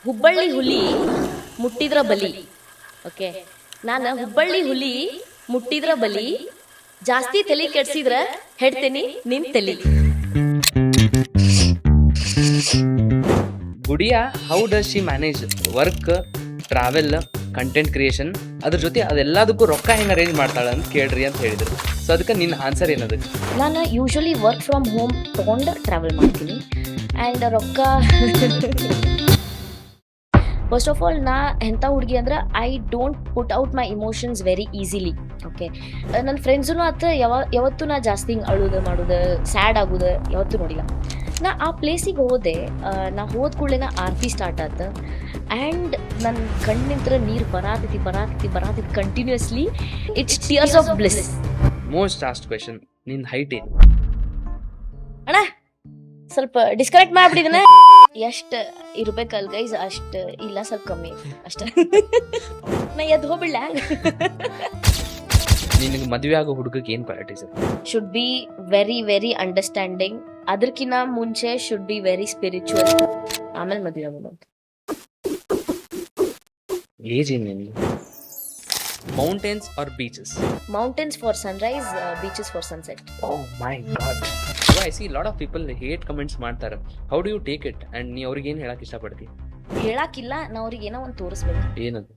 ಹುಬ್ಬಳ್ಳಿ ಹುಲಿ ಮುಟ್ಟಿದ್ರ ಬಲಿ. ಓಕೆ, ನಾನು ಹುಬ್ಬಳ್ಳಿ ಹುಲಿ ಮುಟ್ಟಿದ್ರ ಬಲಿ, ಜಾಸ್ತಿ ತಲೆ ಕೆಡ್ಸಿದ್ರ ಹೆಡ್ತೀನಿ ನಿನ್ ತಲಿ. Gudiya how does she manage work, travel, content creation, ಅದ್ರ ಜೊತೆ ಅದೆಲ್ಲದಕ್ಕೂ ರೊಕ್ಕ ಹೆಂಗೆ ಅರೇಂಜ್ ಮಾಡ್ತಾಳೆ ಅಂತ ಕೇಳ್ರಿ ಅಂತ ಹೇಳಿದ್ರು. ಸೊ ಅದಕ್ಕೆ ನಿನ್ನ ಆನ್ಸರ್ ಏನದಕ್ಕೆ? ನಾನು ಯೂಶ್ವಲಿ ವರ್ಕ್ ಫ್ರಮ್ ಹೋಮ್ ತೊಗೊಂಡು ಟ್ರಾವೆಲ್ ಮಾಡ್ತೀನಿ. ಆ್ಯಂಡ್ ರೊಕ್ಕ ಫಸ್ಟ್ ಆಫ್ ಆಲ್ ನಾ ಎಂಥ ಹುಡುಗಿ ಅಂದ್ರೆ I don't put out my emotions very easily. Okay, ನನ್ನ ಫ್ರೆಂಡ್ಸೂ ಆತ ಯಾವತ್ತೂ ನಾ ಜಾಸ್ತಿ ಹಿಂಗೆ ಅಳುದು ಮಾಡೋದು, ಸ್ಯಾಡ್ ಆಗೋದು ಯಾವತ್ತೂ ನೋಡಿಲ್ಲ. ನಾ ಆ ಪ್ಲೇಸಿಗೆ ಹೋದೆ, ನಾ ಹೋದ ಕೂಡಲೇ ನಾ ಆರತಿ ಸ್ಟಾರ್ಟ್ ಆಯ್ತು. ಆ್ಯಂಡ್ ನನ್ನ ಕಣ್ಣಿಂತ್ರ ನೀರು ಬರಾತೈತಿ continuously. It's tears of bliss. Most last question, ನಿನ್ನ ಹೈಟ್ ಏನು? ಅಣ್ಣ ಸ್ವಲ್ಪ ಡಿಸ್ಕನೆಕ್ಟ್ ಮಾಡ್ಬಿಟ್ಟಿದನ. ಎಷ್ಟು ಇರ್ಬೇಕಲ್ ಗೈಸ್, ಅಷ್ಟು ಇಲ್ಲ, ಸ್ವಲ್ಪ ಕಮ್ಮಿ ಅಷ್ಟ. ನಾ ಎದ್ದು ಹೋಗ್ಬಿಡ್ಲ. ನಿನಗೆ ಮದುವೆ ಆಗೋ ಹುಡುಗಕ್ಕೆ ಏನು qualities? Should be very very understanding. ಅದಕ್ಕಿಂತ ಮುಂಚೆ ಶುಡ್ ಬಿ ವೆರಿ ಸ್ಪಿರಿಚುವಲ್, ಆಮೇಲೆ ಮದುವೆ ಆಗೋದು. ಏಜ್ ಏನು ನಿನಗೆ? Mountains or beaches? Mountains for sunrise, beaches for sunset. Oh my god. So I see a lot of people hate comments ಮಾಡ್ತಾರೆ. How do you take it? And ನೀ ಅವ್ರಿಗೆ ಏನು ಹೇಳಕ್ಕೆ ಇಷ್ಟಪಡ್ತಿ? ಹೇಳಾಕಿಲ್ಲ, ನಾ ಅವ್ರಿಗೆ ಏನೋ ಒಂದು ತೋರಿಸ್ಬೇಕು. ಏನದು?